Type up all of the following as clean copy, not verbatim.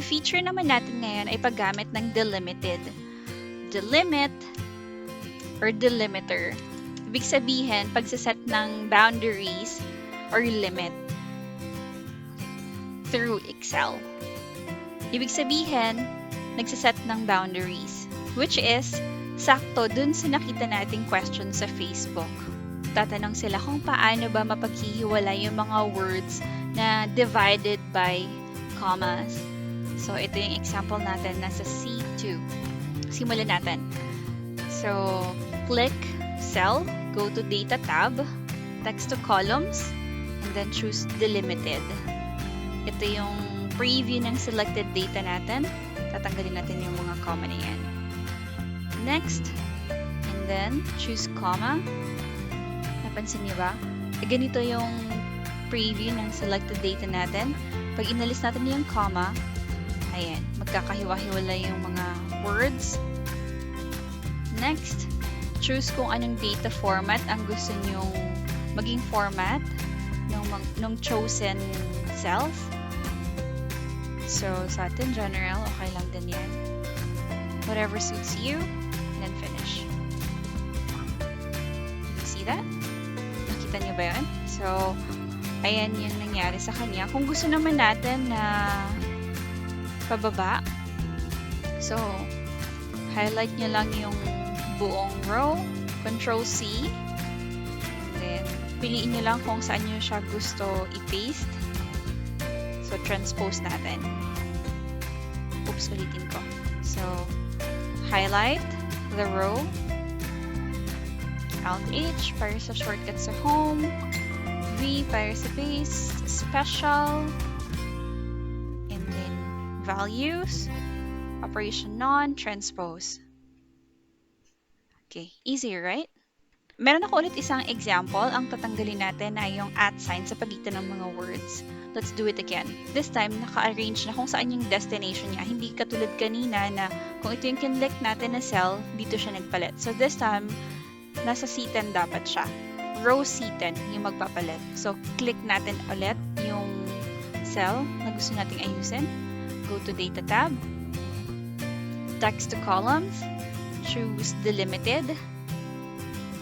i-feature naman natin ngayon ay paggamit ng delimited. Delimit or delimiter. Ibig sabihin, pagsaset ng boundaries or limit through Excel. Ibig sabihin, nagsaset ng boundaries, which is sakto dun sa nakita nating question sa Facebook. Tatanong sila kung paano ba mapaghihiwalay yung mga words na divided by commas. So, ito yung example natin nasa C2. Simulan natin. So, click Cell, go to Data tab, Text to Columns, and then choose Delimited. Ito yung preview ng selected data natin. Tatanggalin natin yung mga comma na yan. Next, and then choose comma. Napansin niyo ba? Ganito yung preview ng selected data natin. Pag inalis natin yung comma, ayan, magkakahiwa-hiwalay yung mga words. Next, choose kung anong data format ang gusto nyong maging format ng chosen cells. So, sa atin, general, okay lang din yan. Whatever suits you, and then finish. You see that? Nakita niyo ba yun? So, ayan yung nangyari sa kanya. Kung gusto naman natin na pababa, so, highlight nyo lang yung buong row, Control-C, and then, piliin nyo lang kung saan nyo siya gusto i-paste. So, transpose natin. Oops, ulitin ko. So, highlight the row, Alt-H para sa shortcut sa home, V para sa paste, special, and then values, operation none, transpose. Okay, easy, right? Meron ako ulit isang example. Ang tatanggalin natin ay yung @ sign sa pagitan ng mga words. Let's do it again. This time, naka-arrange na kung saan yung destination niya. Hindi katulad kanina na kung ito yung kinlik natin na cell, dito siya nagpalit. So this time, nasa C10 dapat siya. Row C10 yung magpapalit. So click natin ulit yung cell na gusto nating ayusin. Go to Data tab. Text to Columns. Choose Delimited.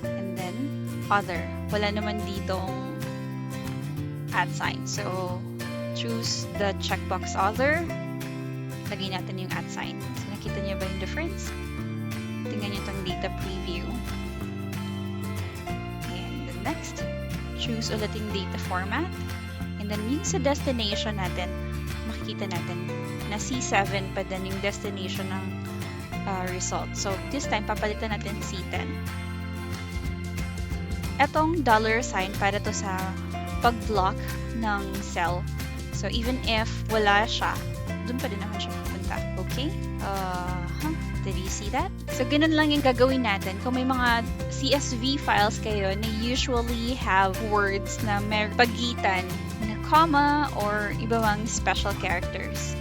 And then, Other. Wala naman ditong @ sign. So, choose the checkbox Other. Lagay natin yung @ sign. So, nakita niyo ba yung difference? Tingnan niyo itong data preview. And then next, choose ulit yung data format. And then, yung sa destination natin, makikita natin na C7 pa din yung destination ng result. So, this time, papalitan natin C10. Etong $sign para to sa pag-block ng cell. So, even if wala siya, dun pa din naman siya pupunta. Okay? Did you see that? So, ganun lang yung gagawin natin. Kung may mga CSV files kayo na usually have words na may pagitan na comma or iba mang special characters.